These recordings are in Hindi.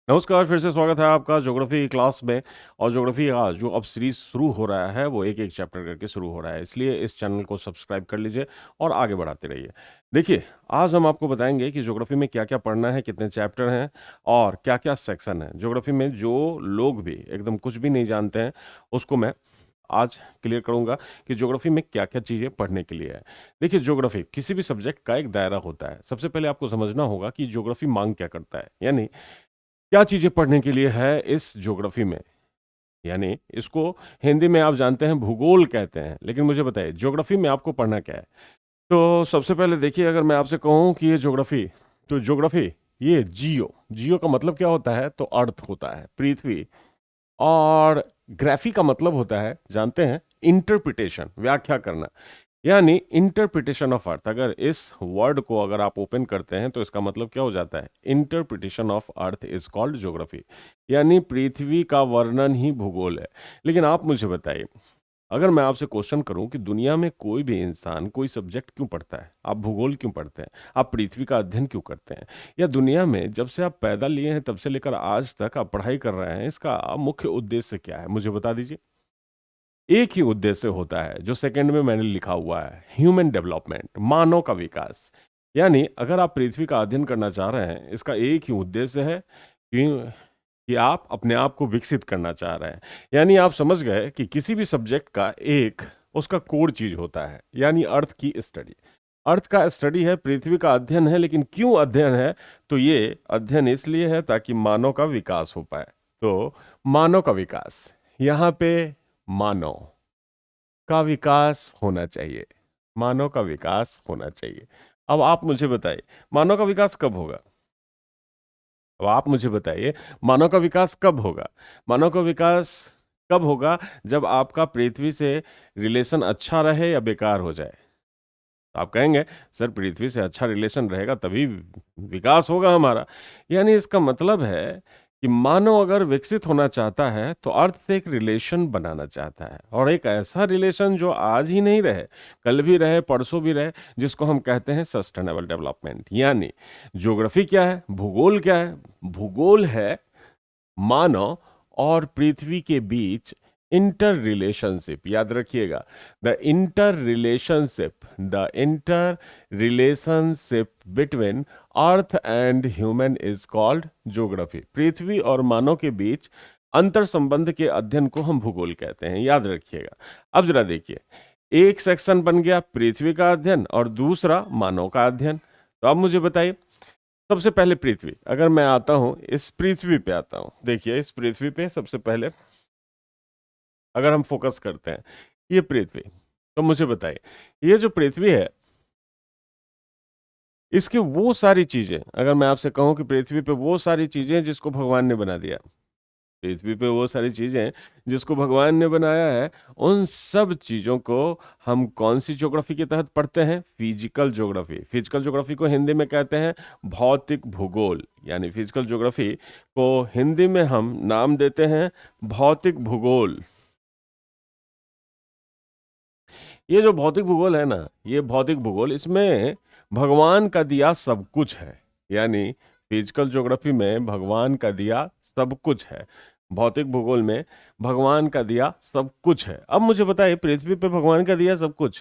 नमस्कार, फिर से स्वागत है आपका ज्योग्राफी क्लास में। और ज्योग्राफी का जो अब सीरीज शुरू हो रहा है वो एक एक चैप्टर करके शुरू हो रहा है, इसलिए इस चैनल को सब्सक्राइब कर लीजिए और आगे बढ़ाते रहिए। देखिए, आज हम आपको बताएंगे कि ज्योग्राफी में क्या क्या पढ़ना है, कितने चैप्टर हैं और क्या क्या सेक्शन है। ज्योग्राफी में जो लोग भी एकदम कुछ भी नहीं जानते हैं उसको मैं आज क्लियर करूंगा कि ज्योग्राफी में क्या क्या चीज़ें पढ़ने के लिए है। देखिए, ज्योग्राफी किसी भी सब्जेक्ट का एक दायरा होता है। सबसे पहले आपको समझना होगा कि ज्योग्राफी मांग क्या करता है, यानी क्या चीजें पढ़ने के लिए है इस ज्योग्राफी में। यानी इसको हिंदी में आप जानते हैं भूगोल कहते हैं, लेकिन मुझे बताइए ज्योग्राफी में आपको पढ़ना क्या है। तो सबसे पहले देखिए, अगर मैं आपसे कहूं कि ये ज्योग्राफी, तो ज्योग्राफी ये जियो जियो का मतलब क्या होता है, तो अर्थ होता है, पृथ्वी। और ग्राफी का मतलब होता है, जानते हैं, इंटरप्रिटेशन, व्याख्या करना। यानी इंटरप्रिटेशन ऑफ अर्थ। अगर इस वर्ड को अगर आप ओपन करते हैं तो इसका मतलब क्या हो जाता है, interpretation of earth is called geography. यानी पृथ्वी का वर्णन ही भूगोल है। लेकिन आप मुझे बताइए, अगर मैं आपसे क्वेश्चन करूं कि दुनिया में कोई भी इंसान कोई सब्जेक्ट क्यों पढ़ता है, आप भूगोल क्यों पढ़ते हैं, आप पृथ्वी का अध्ययन क्यों करते हैं, या दुनिया में जब से आप पैदा लिए हैं तब से लेकर आज तक आप पढ़ाई कर रहे हैं, इसका मुख्य उद्देश्य क्या है, मुझे बता दीजिए। एक ही उद्देश्य होता है जो सेकंड में मैंने लिखा हुआ है, ह्यूमन डेवलपमेंट, मानव का विकास। यानी अगर आप पृथ्वी का अध्ययन करना चाह रहे हैं, इसका एक ही उद्देश्य है कि आप अपने आप को विकसित करना चाह रहे हैं। यानी आप समझ गए कि किसी भी सब्जेक्ट का एक उसका कोर चीज होता है, यानी अर्थ की स्टडी। अर्थ का स्टडी है, पृथ्वी का अध्ययन है। लेकिन क्यों अध्ययन है, तो ये अध्ययन इसलिए है ताकि मानव का विकास हो पाए। तो मानव का विकास, यहाँ पे मानव का विकास होना चाहिए, मानव का विकास होना चाहिए। अब आप मुझे बताइए, मानव का विकास कब होगा। अब आप मुझे बताइए, मानव का विकास कब होगा। मानव का विकास कब होगा, जब आपका पृथ्वी से रिलेशन अच्छा रहे या बेकार हो जाए। तो आप कहेंगे, सर पृथ्वी से अच्छा रिलेशन रहेगा तभी विकास होगा हमारा। यानी इसका मतलब है कि मानव अगर विकसित होना चाहता है तो अर्थ से एक रिलेशन बनाना चाहता है, और एक ऐसा रिलेशन जो आज ही नहीं रहे, कल भी रहे, परसों भी रहे, जिसको हम कहते हैं सस्टेनेबल डेवलपमेंट। यानी ज्योग्राफी क्या है, भूगोल क्या है। भूगोल है मानव और पृथ्वी के बीच इंटर रिलेशनशिप। याद रखिएगा, the inter relationship between earth and human is called geography. पृथ्वी और मानव के बीच अंतर संबंध के अध्ययन को हम भूगोल कहते हैं, याद रखिएगा। अब जरा देखिए, एक सेक्शन बन गया पृथ्वी का अध्ययन और दूसरा मानव का अध्ययन। तो अब मुझे बताइए, सबसे पहले पृथ्वी, अगर मैं आता हूं इस पृथ्वी पे आता हूं, देखिए इस पृथ्वी पे सबसे पहले अगर हम फोकस करते हैं, ये पृथ्वी। तो मुझे बताइए, ये जो पृथ्वी है, इसकी वो सारी चीजें, अगर मैं आपसे कहूं कि पृथ्वी पे वो सारी चीजें जिसको भगवान ने बना दिया, पृथ्वी पे वो सारी चीजें जिसको भगवान ने बनाया है, उन सब चीजों को हम कौन सी ज्योग्राफी के तहत पढ़ते हैं, फिजिकल ज्योग्राफी। फिजिकल ज्योग्राफी को हिंदी में कहते हैं भौतिक भूगोल। यानी फिजिकल ज्योग्राफी को हिंदी में हम नाम देते हैं भौतिक भूगोल। ये जो भौतिक भूगोल है ना, ये भौतिक भूगोल, इसमें भगवान का दिया सब कुछ है। यानी फिजिकल ज्योग्राफी में भगवान का दिया सब कुछ है, भौतिक भूगोल में भगवान का दिया सब कुछ है। अब मुझे बताइए, पृथ्वी पे भगवान का दिया सब कुछ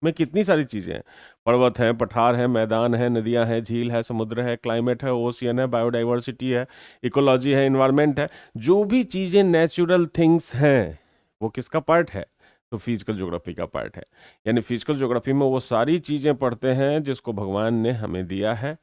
में कितनी सारी चीजें हैं। पर्वत हैं, पठार हैं, मैदान है, नदियां हैं, झील है, समुद्र है, क्लाइमेट है, ओशियन है, बायोडाइवर्सिटी है, इकोलॉजी है, इन्वायरमेंट है। जो भी चीजें नेचुरल थिंग्स हैं, वो किसका पार्ट है, तो फिजिकल ज्योग्राफी का पार्ट है। यानी फिजिकल ज्योग्राफी में वो सारी चीजें पढ़ते हैं जिसको भगवान ने हमें दिया है।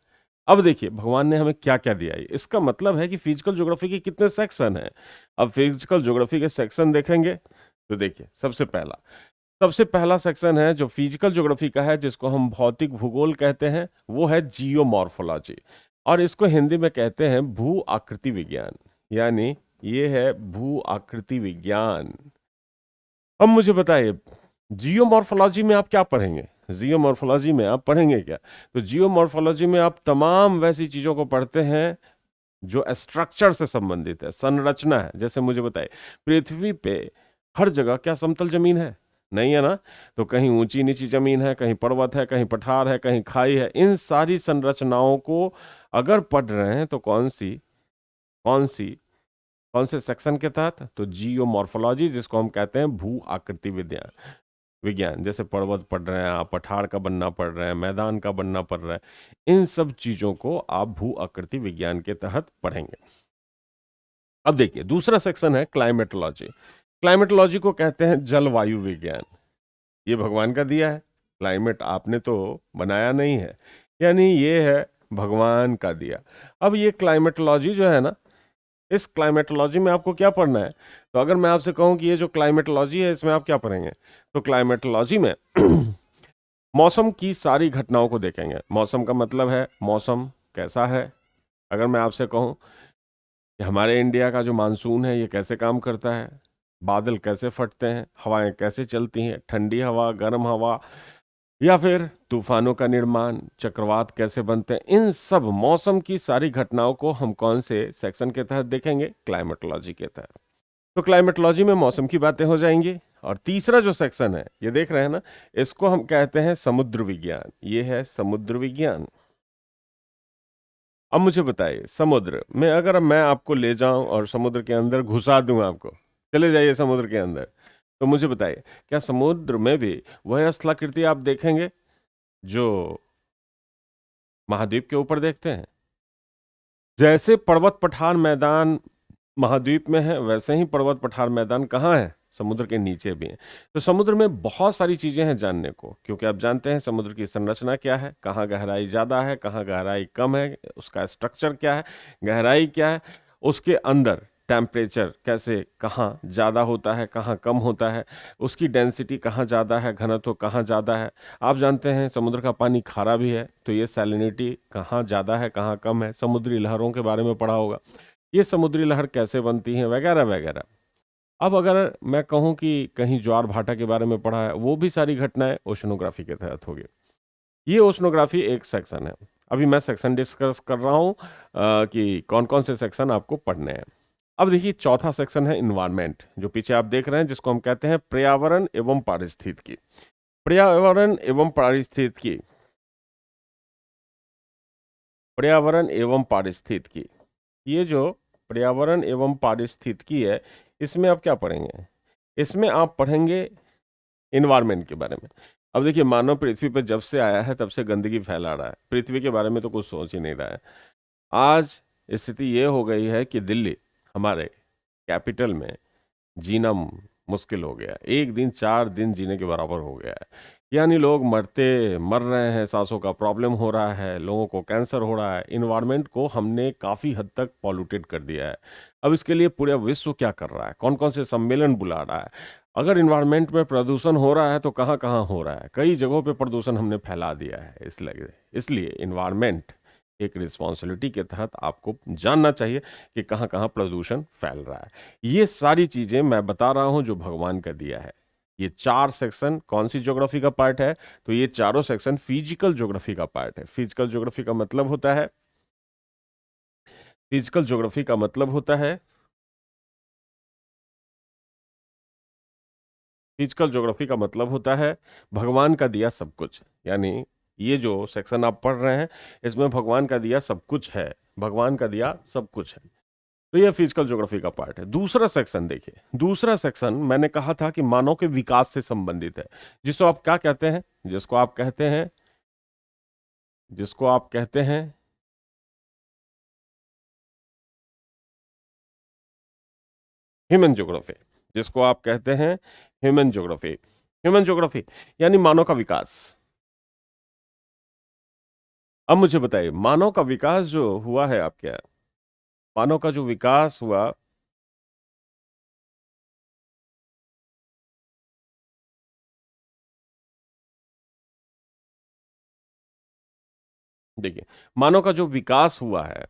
अब देखिए, भगवान ने हमें क्या क्या दिया है, इसका मतलब है कि फिजिकल ज्योग्राफी के कितने सेक्शन हैं। अब फिजिकल ज्योग्राफी के सेक्शन देखेंगे तो देखिए, सबसे पहला सेक्शन है जो फिजिकल ज्योग्राफी का है, जिसको हम भौतिक भूगोल कहते हैं, वो है जियोमॉर्फोलॉजी। और इसको हिंदी में कहते हैं भू आकृति विज्ञान। यानी ये है भू आकृति विज्ञान। अब मुझे बताइए, जियोमॉर्फोलॉजी में आप क्या पढ़ेंगे, जियोमॉर्फोलॉजी में आप पढ़ेंगे क्या। तो जियोमॉर्फोलॉजी में आप तमाम वैसी चीजों को पढ़ते हैं जो स्ट्रक्चर से संबंधित है, संरचना है। जैसे मुझे बताइए, पृथ्वी पे हर जगह क्या समतल जमीन है, नहीं है ना। तो कहीं ऊंची नीची जमीन है, कहीं पर्वत है, कहीं पठार है, कहीं खाई है। इन सारी संरचनाओं को अगर पढ़ रहे हैं तो कौन सी कौन से सेक्शन के तहत? तो जियोमॉर्फोलॉजी, जिसको हम कहते हैं भू आकृति विज्ञान विज्ञान। जैसे पर्वत पढ़ रहे हैं आप, पठार का बनना पढ़ रहे हैं, मैदान का बनना पढ़ रहा है, इन सब चीजों को आप भू आकृति विज्ञान के तहत पढ़ेंगे। अब देखिए दूसरा सेक्शन है क्लाइमेटोलॉजी। क्लाइमेटोलॉजी को कहते हैं जलवायु विज्ञान। ये भगवान का दिया है, क्लाइमेट आपने तो बनाया नहीं है, यानी ये है भगवान का दिया। अब ये क्लाइमेटोलॉजी जो है ना, इस क्लाइमेटोलॉजी में आपको क्या पढ़ना है? तो अगर मैं आपसे कहूं कि ये जो क्लाइमेटोलॉजी है इसमें आप क्या पढ़ेंगे, तो क्लाइमेटोलॉजी में मौसम की सारी घटनाओं को देखेंगे। मौसम का मतलब है मौसम कैसा है। अगर मैं आपसे कहूं कि हमारे इंडिया का जो मानसून है ये कैसे काम करता है, बादल कैसे फटते हैं, हवाएं कैसे चलती हैं, ठंडी हवा, गर्म हवा, या फिर तूफानों का निर्माण, चक्रवात कैसे बनते हैं, इन सब मौसम की सारी घटनाओं को हम कौन से सेक्शन के तहत देखेंगे? क्लाइमेटोलॉजी के तहत। तो क्लाइमेटोलॉजी में मौसम की बातें हो जाएंगी। और तीसरा जो सेक्शन है, ये देख रहे हैं ना, इसको हम कहते हैं समुद्र विज्ञान। ये है समुद्र विज्ञान। अब मुझे बताइए, समुद्र में अगर मैं आपको ले जाऊं और समुद्र के अंदर घुसा दूं आपको, चले जाइए समुद्र के अंदर, तो मुझे बताइए क्या समुद्र में भी वह स्थलाकृति आप देखेंगे जो महाद्वीप के ऊपर देखते हैं? जैसे पर्वत पठार मैदान महाद्वीप में है, वैसे ही पर्वत पठार मैदान कहाँ है? समुद्र के नीचे भी है। तो समुद्र में बहुत सारी चीजें हैं जानने को, क्योंकि आप जानते हैं समुद्र की संरचना क्या है, कहाँ गहराई ज्यादा है, कहाँ गहराई कम है, उसका स्ट्रक्चर क्या है, गहराई क्या है, उसके अंदर टेम्परेचर कैसे, कहाँ ज़्यादा होता है, कहाँ कम होता है, उसकी डेंसिटी कहाँ ज़्यादा है, घनत्व कहाँ ज़्यादा है। आप जानते हैं समुद्र का पानी खारा भी है, तो ये सैलिनिटी कहाँ ज़्यादा है, कहाँ कम है। समुद्री लहरों के बारे में पढ़ा होगा, ये समुद्री लहर कैसे बनती हैं, वगैरह वगैरह। अब अगर मैं कहूँ कि कहीं ज्वार भाटा के बारे में पढ़ा है, वो भी सारी घटनाएं ओशनोग्राफी के तहत होगी। ये ओशनोग्राफी एक सेक्शन है। अभी मैं सेक्शन डिस्कस कर रहा हूँ कि कौन कौन से सेक्शन आपको पढ़ने हैं। अब देखिए चौथा सेक्शन है इन्वायरमेंट, जो पीछे आप देख रहे हैं, जिसको हम कहते हैं पर्यावरण एवं पारिस्थितिकी। पर्यावरण एवं पारिस्थितिकी, पर्यावरण एवं पारिस्थितिकी, ये जो पर्यावरण एवं पारिस्थितिकी है, इसमें आप क्या पढ़ेंगे? इसमें आप पढ़ेंगे इन्वायरमेंट के बारे में। अब देखिए मानव पृथ्वी पर जब से आया है तब से गंदगी फैला रहा है, पृथ्वी के बारे में तो कुछ सोच ही नहीं रहा है। आज स्थिति ये हो गई है कि दिल्ली, हमारे कैपिटल में जीना मुश्किल हो गया, एक दिन 4 दिन जीने के बराबर हो गया है। यानी लोग मर रहे हैं, सांसों का प्रॉब्लम हो रहा है, लोगों को कैंसर हो रहा है। इन्वायरमेंट को हमने काफ़ी हद तक पॉल्यूटेड कर दिया है। अब इसके लिए पूरा विश्व क्या कर रहा है, कौन कौन से सम्मेलन बुला रहा है? अगर इन्वायरमेंट में प्रदूषण हो रहा है तो कहाँ कहाँ हो रहा है? कई जगहों पे प्रदूषण हमने फैला दिया है। इसलिए इन्वायरमेंट एक रिस्पॉन्सिबिलिटी के तहत आपको जानना चाहिए कि कहाँ कहाँ प्रदूषण फैल रहा है। ये सारी चीजें मैं बता रहा हूं जो भगवान का दिया है। ये 4 सेक्शन कौन सी ज्योग्राफी का पार्ट है? तो ये चारों सेक्शन फिजिकल ज्योग्राफी का पार्ट है। फिजिकल ज्योग्राफी का मतलब होता है, फिजिकल ज्योग्राफी का मतलब होता है, फिजिकल ज्योग्राफी का मतलब होता है भगवान का दिया सब कुछ। यानी ये जो सेक्शन आप पढ़ रहे हैं इसमें भगवान का दिया सब कुछ है, भगवान का दिया सब कुछ है। तो ये फिजिकल ज्योग्राफी का पार्ट है। दूसरा सेक्शन देखिए, दूसरा सेक्शन मैंने कहा था कि मानव के विकास से संबंधित है, जिसको आप क्या कहते हैं? जिसको आप कहते हैं ह्यूमन ज्योग्राफी, जिसको आप कहते हैं ह्यूमन ज्योग्राफी। ह्यूमन ज्योग्राफी यानी मानव का विकास। अब मुझे बताइए मानव का विकास जो हुआ है, आप क्या, मानव का जो विकास हुआ, देखिए मानव का जो विकास हुआ है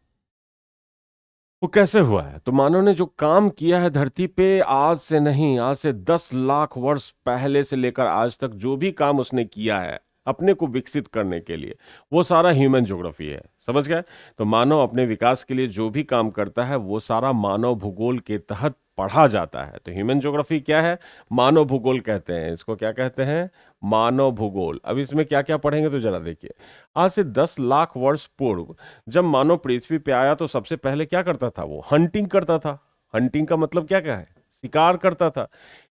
वो कैसे हुआ है? तो मानव ने जो काम किया है धरती पे, आज से नहीं, आज से 10 लाख वर्ष पहले से लेकर आज तक जो भी काम उसने किया है अपने को विकसित करने के लिए, वो सारा ह्यूमन ज्योग्राफी है। समझ गए? तो मानव अपने विकास के लिए जो भी काम करता है वो सारा मानव भूगोल के तहत पढ़ा जाता है। तो ह्यूमन ज्योग्राफी क्या है? मानव भूगोल कहते हैं इसको। क्या कहते हैं? मानव भूगोल। अब इसमें क्या क्या पढ़ेंगे तो जरा देखिए। आज से 10 लाख वर्ष पूर्व जब मानव पृथ्वी पे आया तो सबसे पहले क्या करता था? वो हंटिंग करता था। हंटिंग का मतलब क्या क्या है? शिकार करता था।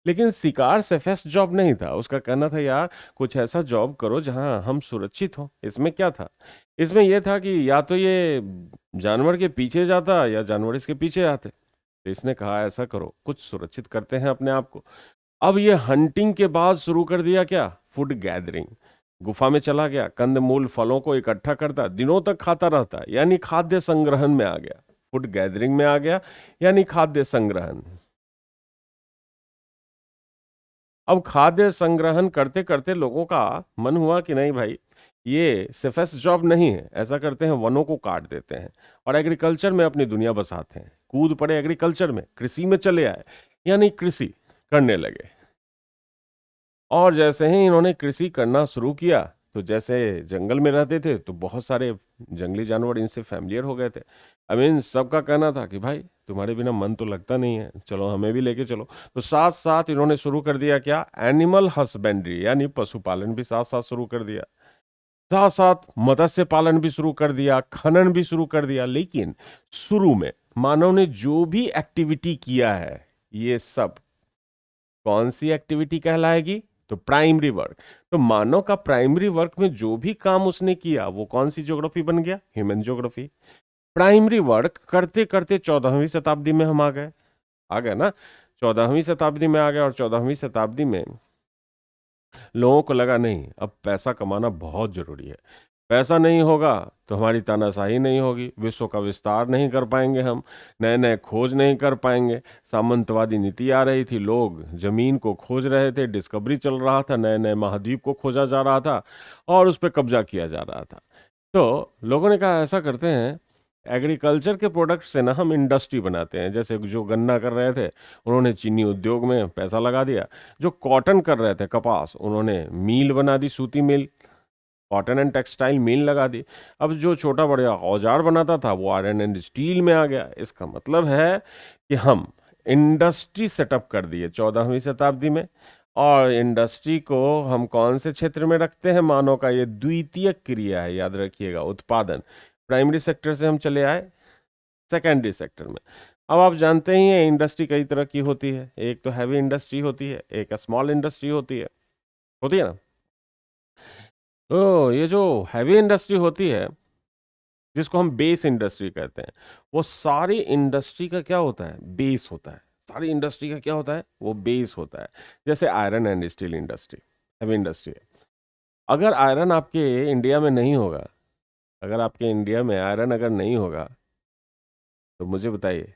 लेकिन शिकार सरफेस जॉब नहीं था। उसका कहना था यार कुछ ऐसा जॉब करो जहां हम सुरक्षित हो। इसमें क्या था? इसमें यह था कि या तो ये जानवर के पीछे जाता या जानवर इसके पीछे आते। तो इसने कहा ऐसा करो, कुछ सुरक्षित करते हैं अपने आप को। अब ये हंटिंग के बाद शुरू कर दिया क्या? Food gathering. गुफा में चला गया, कंदमूल फलों को इकट्ठा करता, दिनों तक खाता रहता, यानी खाद्य संग्रहण में आ गया। फूड गैदरिंग में आ गया, यानी खाद्य संग्रहण। अब खाद्य संग्रहण करते करते लोगों का मन हुआ कि नहीं भाई, ये सरफेस जॉब नहीं है। ऐसा करते हैं, वनों को काट देते हैं और एग्रीकल्चर में अपनी दुनिया बसाते हैं। कूद पड़े एग्रीकल्चर में, कृषि में चले आए, यानी कृषि करने लगे। और जैसे ही इन्होंने कृषि करना शुरू किया तो जैसे जंगल में रहते थे तो बहुत सारे जंगली जानवर इनसे फैमिलियर हो गए थे। अब इन सबका कहना था कि भाई तुम्हारे बिना मन तो लगता नहीं है, चलो हमें भी लेके चलो। तो साथ साथ इन्होंने शुरू कर दिया क्या? एनिमल हस्बेंड्री, यानी पशुपालन भी साथ साथ शुरू कर दिया। साथ साथ मत्स्य पालन भी शुरू कर दिया, खनन भी शुरू कर दिया। लेकिन शुरू में मानव ने जो भी एक्टिविटी किया है, ये सब कौन सी एक्टिविटी कहलाएगी? तो प्राइमरी वर्क। तो मानव का प्राइमरी वर्क में जो भी काम उसने किया वो कौन सी ज्योग्राफी बन गया? Human geography. प्राइमरी वर्क करते करते 14वीं शताब्दी में हम आ गए ना। 14वीं शताब्दी में आ गए और 14वीं शताब्दी में लोगों को लगा नहीं, अब पैसा कमाना बहुत जरूरी है। पैसा नहीं होगा तो हमारी तानाशाही नहीं होगी, विश्व का विस्तार नहीं कर पाएंगे, हम नए नए खोज नहीं कर पाएंगे। सामंतवादी नीति आ रही थी, लोग जमीन को खोज रहे थे, डिस्कवरी चल रहा था, नए नए महाद्वीप को खोजा जा रहा था और उस पर कब्जा किया जा रहा था। तो लोगों ने कहा ऐसा करते हैं, एग्रीकल्चर के प्रोडक्ट से ना हम इंडस्ट्री बनाते हैं। जैसे जो गन्ना कर रहे थे उन्होंने चीनी उद्योग में पैसा लगा दिया, जो कॉटन कर रहे थे कपास, उन्होंने मील बना दी, सूती मिल, कॉटन एंड टेक्सटाइल मिल लगा दी। अब जो छोटा बड़ा औजार बनाता था वो आयरन एंड स्टील में आ गया। इसका मतलब है कि हम इंडस्ट्री सेटअप कर दिए 14वीं शताब्दी में। और इंडस्ट्री को हम कौन से क्षेत्र में रखते हैं? मानव का ये द्वितीय क्रिया है, याद रखिएगा, उत्पादन। प्राइमरी सेक्टर से हम चले आए सेकेंडरी सेक्टर में। अब आप जानते ही हैं इंडस्ट्री कई तरह की होती है। एक तो हैवी इंडस्ट्री होती है, एक स्मॉल इंडस्ट्री होती है ना। तो ये जो हैवी इंडस्ट्री होती है, जिसको हम बेस इंडस्ट्री कहते हैं, वो सारी इंडस्ट्री का क्या होता है? बेस होता है। सारी इंडस्ट्री का क्या होता है? वो बेस होता है। जैसे iron and steel industry heavy industry है। अगर आयरन आपके इंडिया में नहीं होगा, अगर आपके इंडिया में आयरन अगर नहीं होगा तो मुझे बताइए,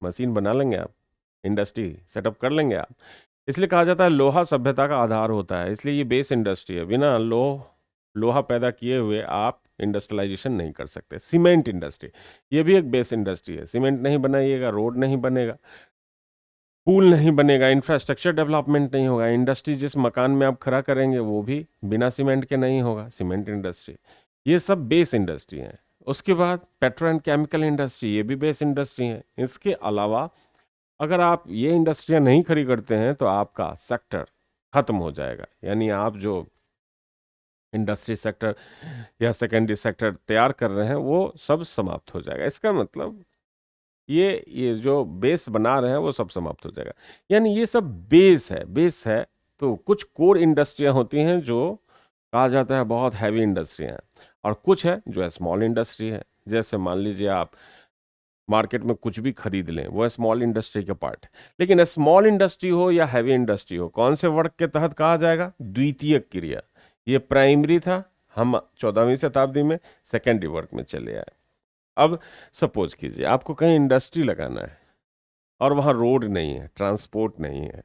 मशीन बना लेंगे आप? इंडस्ट्री सेटअप कर लेंगे आप? इसलिए कहा जाता है लोहा सभ्यता का आधार होता है, इसलिए ये बेस इंडस्ट्री है। बिना लोहा पैदा किए हुए आप इंडस्ट्रियलाइजेशन नहीं कर सकते। सीमेंट इंडस्ट्री, ये भी एक बेस इंडस्ट्री है। सीमेंट नहीं बनाइएगा, रोड नहीं बनेगा, पुल नहीं बनेगा, इंफ्रास्ट्रक्चर डेवलपमेंट नहीं होगा। इंडस्ट्री जिस मकान में आप खड़ा करेंगे वो भी बिना सीमेंट के नहीं होगा। सीमेंट इंडस्ट्री, ये सब बेस इंडस्ट्री है। उसके बाद पेट्रो एंड केमिकल इंडस्ट्री, ये भी बेस इंडस्ट्री है। इसके अलावा अगर आप ये इंडस्ट्रियां नहीं खड़ी करते हैं तो आपका सेक्टर खत्म हो जाएगा। यानी आप जो इंडस्ट्री सेक्टर या सेकेंडरी सेक्टर तैयार कर रहे हैं वो सब समाप्त हो जाएगा। इसका मतलब ये जो बेस बना रहे हैं वो सब समाप्त हो जाएगा। यानी ये सब बेस है। तो कुछ कोर इंडस्ट्रियां होती हैं जो कहा जाता है बहुत हैवी इंडस्ट्री हैं, और कुछ है जो स्मॉल इंडस्ट्री है। जैसे मान लीजिए आप मार्केट में कुछ भी खरीद लें, वो स्मॉल इंडस्ट्री का पार्ट है। लेकिन स्मॉल इंडस्ट्री हो या हैवी इंडस्ट्री हो, कौन से वर्ग के तहत कहा जाएगा? द्वितीय क्रिया। ये प्राइमरी था, हम 14वीं शताब्दी में सेकेंडरी वर्ग में चले आए। अब सपोज कीजिए आपको कहीं इंडस्ट्री लगाना है और वहां रोड नहीं है, ट्रांसपोर्ट नहीं है,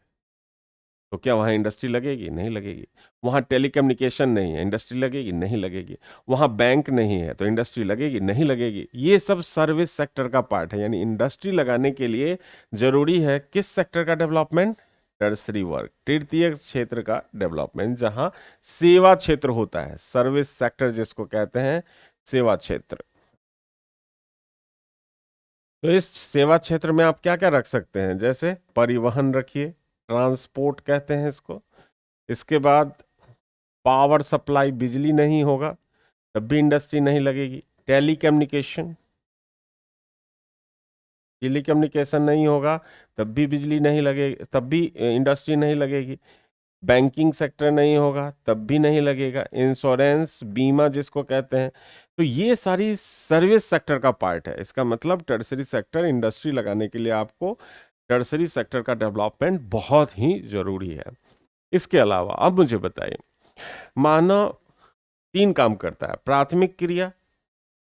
तो क्या वहां इंडस्ट्री लगेगी? नहीं लगेगी। वहां टेलीकम्युनिकेशन नहीं है, इंडस्ट्री लगेगी? नहीं लगेगी। वहां बैंक नहीं है तो इंडस्ट्री लगेगी? नहीं लगेगी। ये सब सर्विस सेक्टर का पार्ट है। यानी इंडस्ट्री लगाने के लिए जरूरी है किस सेक्टर का डेवलपमेंट? टर्सरी वर्क, तृतीय क्षेत्र का डेवलपमेंट, जहां सेवा क्षेत्र होता है, सर्विस सेक्टर जिसको कहते हैं, सेवा क्षेत्र। तो इस सेवा क्षेत्र में आप क्या-क्या रख सकते हैं? जैसे परिवहन रखिए, ट्रांसपोर्ट कहते हैं इसको। इसके बाद पावर सप्लाई, बिजली नहीं होगा, तब भी इंडस्ट्री नहीं लगेगी। टेलीकम्युनिकेशन, टेलीकम्युनिकेशन नहीं होगा, तब भी बिजली नहीं लगे, तब भी इंडस्ट्री नहीं लगेगी। बैंकिंग सेक्टर नहीं होगा, तब भी नहीं लगेगा। इंश्योरेंस, बीमा जिसको कहते हैं, तो ये सारी सर्विस सेक्टर का पार्ट है। इसका मतलब टर्शरी सेक्टर, इंडस्ट्री लगाने के लिए आपको टर्शरी सेक्टर का डेवलपमेंट बहुत ही जरूरी है। इसके अलावा अब मुझे बताइए, मानव 3 काम करता है: प्राथमिक क्रिया,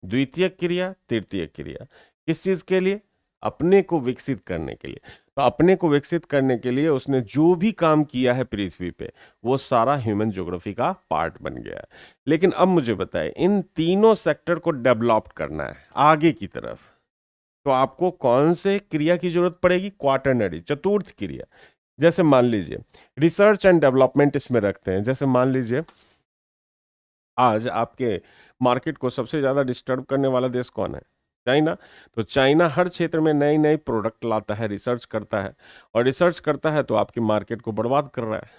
द्वितीयक क्रिया, तृतीयक क्रिया। किस चीज के लिए? अपने को विकसित करने के लिए। तो अपने को विकसित करने के लिए उसने जो भी काम किया है पृथ्वी पे, वो सारा ह्यूमन ज्योग्राफी का पार्ट बन गया है। लेकिन अब मुझे बताएं, इन तीनों सेक्टर को डेवलप करना है आगे की तरफ, तो आपको कौन से क्रिया की जरूरत पड़ेगी? क्वाटरनरी, चतुर्थ क्रिया। जैसे मान लीजिए रिसर्च एंड डेवलपमेंट इसमें रखते हैं। जैसे मान लीजिए आज आपके मार्केट को सबसे ज्यादा डिस्टर्ब करने वाला देश कौन है? चाइना। तो चाइना हर क्षेत्र में नई नई प्रोडक्ट लाता है, रिसर्च करता है, और रिसर्च करता है तो आपकी मार्केट को बर्बाद कर रहा है।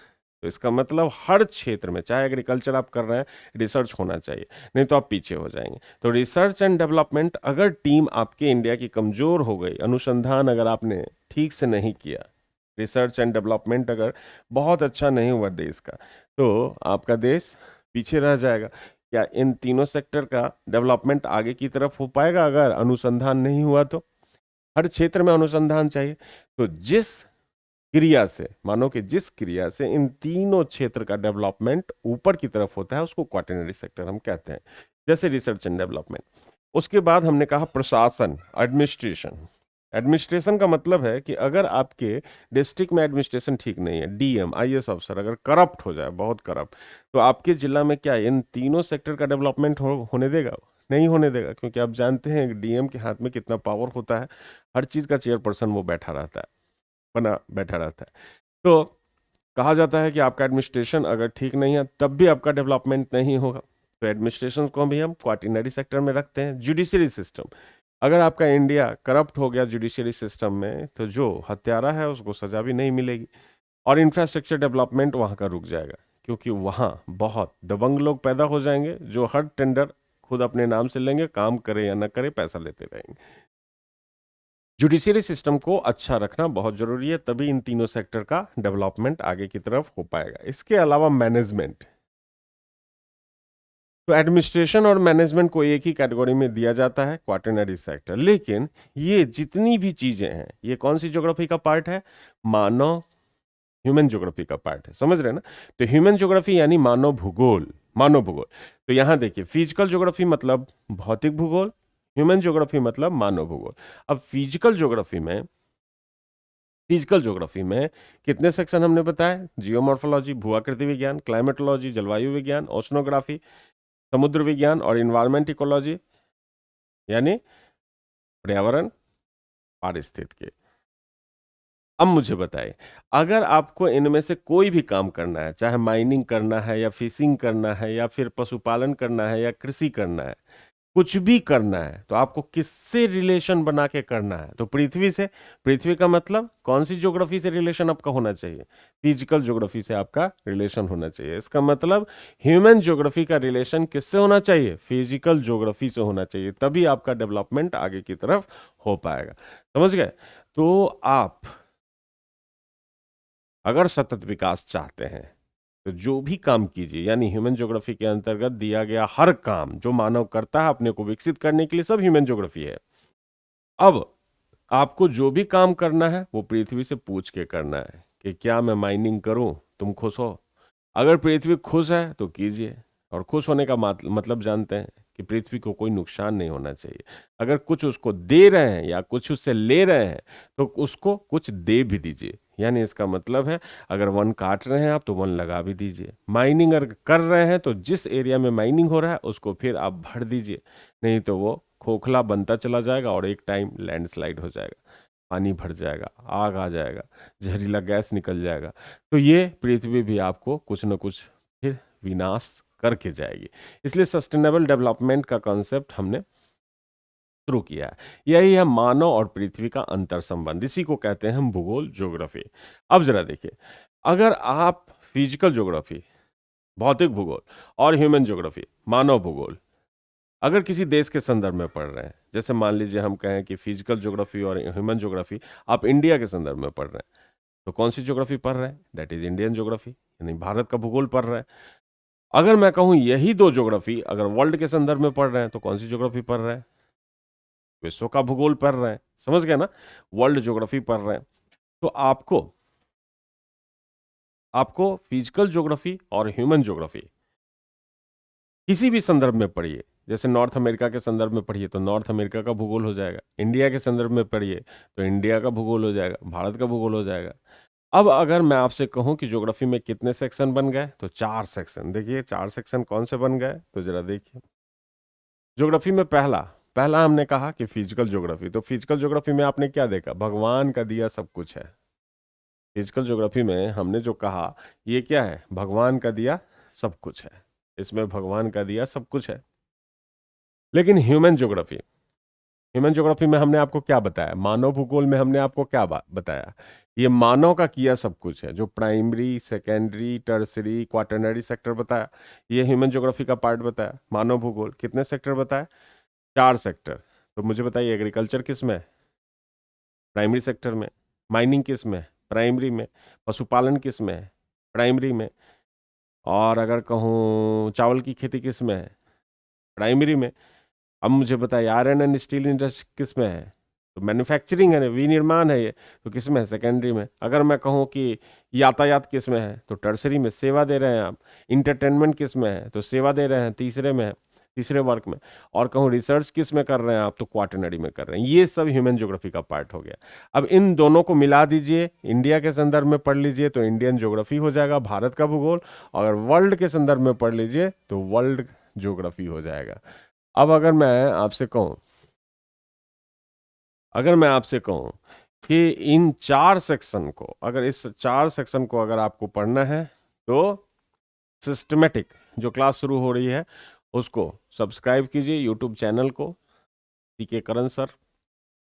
तो इसका मतलब हर क्षेत्र में, चाहे एग्रीकल्चर आप कर रहे हैं, रिसर्च होना चाहिए, नहीं तो आप पीछे हो जाएंगे। तो रिसर्च एंड डेवलपमेंट, अगर टीम आपके इंडिया की कमजोर हो गई, अनुसंधान अगर आपने ठीक से नहीं किया, रिसर्च एंड डेवलपमेंट अगर बहुत अच्छा नहीं हुआ देश का, तो आपका देश पीछे रह जाएगा। क्या इन तीनों सेक्टर का डेवलपमेंट आगे की तरफ हो पाएगा अगर अनुसंधान नहीं हुआ? तो हर क्षेत्र में अनुसंधान चाहिए। तो जिस क्रिया से, मानो कि जिस क्रिया से इन तीनों क्षेत्र का डेवलपमेंट ऊपर की तरफ होता है, उसको क्वाटरनरी सेक्टर हम कहते हैं। जैसे रिसर्च एंड डेवलपमेंट। उसके बाद हमने कहा प्रशासन, एडमिनिस्ट्रेशन। एडमिनिस्ट्रेशन का मतलब है कि अगर आपके डिस्ट्रिक्ट में एडमिनिस्ट्रेशन ठीक नहीं है, डीएम, आईएएस अफसर अगर करप्ट हो जाए, बहुत करप्ट, तो आपके जिला में क्या इन तीनों सेक्टर का डेवलपमेंट होने देगा? नहीं होने देगा, क्योंकि आप जानते हैं डीएम के हाथ में कितना पावर होता है। हर चीज का चेयरपर्सन वो बैठा रहता है, बना बैठा रहता है। तो कहा जाता है कि आपका एडमिनिस्ट्रेशन अगर ठीक नहीं है, तब भी आपका डेवलपमेंट नहीं होगा। तो एडमिनिस्ट्रेशन को भी हम क्वाटरनरी सेक्टर में रखते हैं। जुडिशरी सिस्टम, अगर आपका इंडिया करप्ट हो गया जुडिशरी सिस्टम में, तो जो हत्यारा है उसको सजा भी नहीं मिलेगी। और इंफ्रास्ट्रक्चर डेवलपमेंट वहां का रुक जाएगा, क्योंकि वहां बहुत दबंग लोग पैदा हो जाएंगे जो हर टेंडर खुद अपने नाम से लेंगे, काम करे या ना करे पैसा लेते रहेंगे। जुडिशियरी सिस्टम को अच्छा रखना बहुत जरूरी है, तभी इन तीनों सेक्टर का डेवलपमेंट आगे की तरफ हो पाएगा। इसके अलावा मैनेजमेंट, तो एडमिनिस्ट्रेशन और मैनेजमेंट को एक ही कैटेगरी में दिया जाता है, क्वाटरनरी सेक्टर। लेकिन ये जितनी भी चीजें हैं, ये कौन सी ज्योग्राफी का पार्ट है? मानव, ह्यूमन ज्योग्राफी का पार्ट है। समझ रहे हैं ना? तो ह्यूमन ज्योग्राफी यानी मानव भूगोल, मानव भूगोल। तो यहां देखिए, फिजिकल ज्योग्राफी मतलब भौतिक भूगोल, ह्यूमन ज्योग्राफी मतलब मानव भूगोल। अब फिजिकल ज्योग्राफी में कितने सेक्शन हमने बताए? जियोमॉर्फोलॉजी, भूआकृति विज्ञान, क्लाइमेटोलॉजी, जलवायु विज्ञान, ओशनोग्राफी, समुद्र विज्ञान, और इन्वायरमेंट इकोलॉजी यानी पर्यावरण पारिस्थितिकी। अब मुझे बताइए, अगर आपको इनमें से कोई भी काम करना है, चाहे माइनिंग करना है या फिशिंग करना है या फिर पशुपालन करना है या कृषि करना है, कुछ भी करना है, तो आपको किससे रिलेशन बना के करना है? तो पृथ्वी से। पृथ्वी का मतलब कौन सी ज्योग्राफी से रिलेशन आपका होना चाहिए? फिजिकल ज्योग्राफी से आपका रिलेशन होना चाहिए। इसका मतलब ह्यूमन ज्योग्राफी का रिलेशन किससे होना चाहिए? फिजिकल ज्योग्राफी से होना चाहिए, तभी आपका डेवलपमेंट आगे की तरफ हो पाएगा। समझ गए? तो आप अगर सतत विकास चाहते हैं, तो जो भी काम कीजिए, यानी ह्यूमन ज्योग्राफी के अंतर्गत दिया गया हर काम जो मानव करता है अपने को विकसित करने के लिए, सब ह्यूमन ज्योग्राफी है। अब आपको जो भी काम करना है वो पृथ्वी से पूछ के करना है कि क्या मैं माइनिंग करूं, तुम खुश हो? अगर पृथ्वी खुश है तो कीजिए। और खुश होने का मतलब जानते हैं कि पृथ्वी को कोई नुकसान नहीं होना चाहिए। अगर कुछ उसको दे रहे हैं या कुछ उससे ले रहे हैं, तो उसको कुछ दे भी दीजिए। यानी इसका मतलब है, अगर वन काट रहे हैं आप, तो वन लगा भी दीजिए। माइनिंग अगर कर रहे हैं, तो जिस एरिया में माइनिंग हो रहा है उसको फिर आप भर दीजिए, नहीं तो वो खोखला बनता चला जाएगा और एक टाइम लैंडस्लाइड हो जाएगा, पानी भर जाएगा, आग आ जाएगा, जहरीला गैस निकल जाएगा। तो ये पृथ्वी भी आपको कुछ न कुछ फिर विनाश करके जाएगी। इसलिए सस्टेनेबल डेवलपमेंट का कॉन्सेप्ट हमने शुरू किया है। यही है मानव और पृथ्वी का अंतर संबंध, इसी को कहते हैं हम भूगोल ज्योग्राफी। अब जरा देखिए, अगर आप फिजिकल ज्योग्राफी, भौतिक भूगोल और ह्यूमन ज्योग्राफी, मानव भूगोल, अगर किसी देश के संदर्भ में पढ़ रहे हैं, जैसे मान लीजिए हम कहें कि फिजिकल ज्योग्राफी और ह्यूमन ज्योग्राफी आप इंडिया के संदर्भ में पढ़ रहे हैं, तो कौन सी ज्योग्राफी पढ़ रहे हैं? दैट इज इंडियन ज्योग्राफी, यानी भारत का भूगोल पढ़ रहे हैं। अगर मैं कहूं यही दो ज्योग्राफी अगर वर्ल्ड के संदर्भ में पढ़ रहे हैं, तो कौन सी ज्योग्राफी पढ़ रहे हैं? विश्व का भूगोल पढ़ रहे हैं। समझ गए ना? वर्ल्ड ज्योग्राफी पढ़ रहे हैं। तो आपको आपको फिजिकल ज्योग्राफी और ह्यूमन ज्योग्राफी किसी भी संदर्भ में पढ़िए, जैसे नॉर्थ अमेरिका के संदर्भ में पढ़िए तो नॉर्थ अमेरिका का भूगोल हो जाएगा, इंडिया के संदर्भ में पढ़िए तो इंडिया का भूगोल हो जाएगा, भारत का भूगोल हो जाएगा। अब अगर मैं आपसे कहूं कि ज्योग्राफी में कितने सेक्शन बन गए, तो 4 सेक्शन। देखिए 4 सेक्शन कौन से बन गए, तो जरा देखिए। ज्योग्राफी में पहला पहला हमने कहा कि फिजिकल ज्योग्राफी, तो फिजिकल ज्योग्राफी में आपने क्या देखा? भगवान का दिया सब कुछ है। फिजिकल ज्योग्राफी में हमने जो कहा, ये क्या है? भगवान का दिया सब कुछ है। इसमें भगवान का दिया सब कुछ है। लेकिन ह्यूमन ज्योग्राफी में हमने आपको क्या बताया? मानव भूगोल में हमने आपको क्या बताया? ये मानव का किया सब कुछ है, जो primary, secondary, tertiary, quaternary sector बताया, ये ह्यूमन ज्योग्राफी का पार्ट बताया। मानव भूगोल कितने सेक्टर बताया? 4 सेक्टर। तो मुझे बताइए, एग्रीकल्चर किस में है? प्राइमरी सेक्टर में। माइनिंग किस में है? प्राइमरी में। पशुपालन किस में है? प्राइमरी में। और अगर कहूँ चावल की खेती किस में है? प्राइमरी में। अब मुझे बताइए, आयरन एंड स्टील इंडस्ट्री किस में है? तो मैन्युफैक्चरिंग है, विनिर्माण है ये, तो किस में है? सेकेंडरी में। अगर मैं कहूँ कि यातायात किस में है, तो टर्सरी में। सेवा दे रहे हैं आप। इंटरटेनमेंट किस में है? तो सेवा दे रहे हैं, तीसरे में है, तीसरे वर्ग में। और कहूँ रिसर्च किस में कर रहे हैं आप, तो क्वाटरनरी में कर रहे हैं। ये सब ह्यूमन ज्योग्राफी का पार्ट हो गया। अब इन दोनों को मिला दीजिए, इंडिया के संदर्भ में पढ़ लीजिए तो इंडियन ज्योग्राफी हो जाएगा, भारत का भूगोल। और वर्ल्ड के संदर्भ में पढ़ लीजिए तो वर्ल्ड ज्योग्राफी हो जाएगा। अब अगर मैं आपसे कहूं कि इन 4 सेक्शन को, अगर इस 4 सेक्शन को अगर आपको पढ़ना है, तो सिस्टमेटिक जो क्लास शुरू हो रही है उसको सब्सक्राइब कीजिए यूट्यूब चैनल को, CK Karan sir,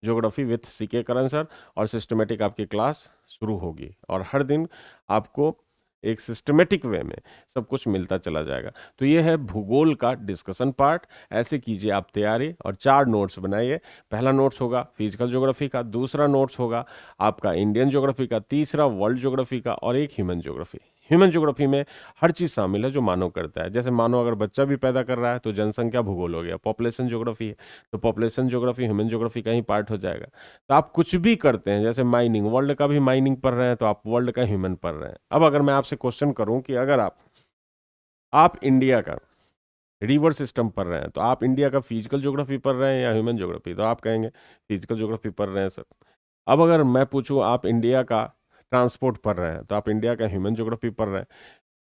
geography with CK Karan sir. और सिस्टमेटिक आपकी क्लास शुरू होगी और हर दिन आपको एक सिस्टमेटिक वे में सब कुछ मिलता चला जाएगा। तो ये है भूगोल का डिस्कशन पार्ट। ऐसे कीजिए आप तैयारी और 4 नोट्स बनाइए। पहला नोट्स होगा फिजिकल ज्योग्राफी का, दूसरा नोट्स होगा आपका इंडियन ज्योग्राफी का, तीसरा वर्ल्ड ज्योग्राफी का और एक ह्यूमन ज्योग्राफी। ह्यूमन ज्योग्राफी में हर चीज़ शामिल है जो मानव करता है। जैसे मानव अगर बच्चा भी पैदा कर रहा है तो जनसंख्या भूगोल हो गया, पॉपुलेशन ज्योग्राफी है, तो पॉपुलेशन ज्योग्राफी ह्यूमन ज्योग्राफी का ही पार्ट हो जाएगा। तो आप कुछ भी करते हैं, जैसे माइनिंग, वर्ल्ड का भी माइनिंग पढ़ रहे हैं तो आप वर्ल्ड का ह्यूमन पढ़ रहे हैं। अब अगर मैं आपसे क्वेश्चन करूं कि अगर आप इंडिया का रिवर सिस्टम पढ़ रहे हैं, तो आप इंडिया का फिजिकल ज्योग्राफी पढ़ रहे हैं या ह्यूमन ज्योग्राफी, तो आप कहेंगे फिजिकल ज्योग्राफी पढ़ रहे हैं सर। अब अगर मैं पूछूं आप इंडिया का ट्रांसपोर्ट पढ़ रहे हैं, तो आप इंडिया का ह्यूमन ज्योग्राफी पढ़ रहे हैं।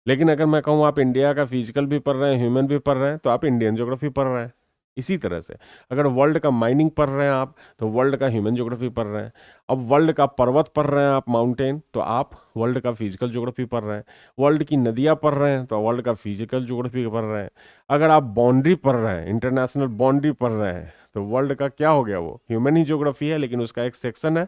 लेकिन अगर मैं कहूँ आप इंडिया का फिजिकल भी पढ़ रहे हैं, ह्यूमन भी पढ़ रहे हैं, तो आप इंडियन ज्योग्राफी पढ़ रहे हैं। इसी तरह से अगर वर्ल्ड का माइनिंग पढ़ रहे हैं आप, तो वर्ल्ड का ह्यूमन ज्योग्राफी पढ़ रहे हैं। अब वर्ल्ड का पर्वत पढ़ रहे हैं आप, माउंटेन, तो आप वर्ल्ड का फिजिकल ज्योग्राफी पढ़ रहे हैं। वर्ल्ड की नदियाँ पढ़ रहे हैं तो वर्ल्ड का फिजिकल ज्योग्राफी पढ़ रहे हैं। अगर आप बाउंड्री पढ़ रहे हैं, इंटरनेशनल बाउंड्री पढ़ रहे हैं, तो वर्ल्ड का क्या हो गया? वो ह्यूमन ही ज्योग्राफी है, लेकिन उसका एक सेक्शन है,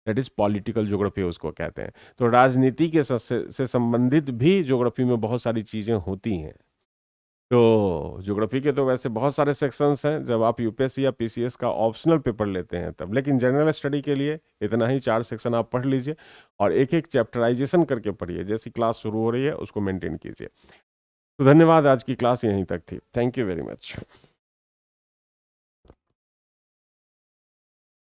दैट इज पॉलिटिकल ज्योग्राफी उसको कहते हैं। तो राजनीति के से संबंधित भी ज्योग्राफी में बहुत सारी चीज़ें होती हैं। तो ज्योग्राफी के तो वैसे बहुत सारे सेक्शंस हैं जब आप यूपीएससी या पीसीएस का ऑप्शनल पेपर लेते हैं तब, लेकिन जनरल स्टडी के लिए इतना ही 4 सेक्शन आप पढ़ लीजिए और एक एक चैप्टराइजेशन करके पढ़िए। जैसी क्लास शुरू हो रही है उसको मेंटेन कीजिए। तो धन्यवाद, आज की क्लास यहीं तक थी। Thank you very much.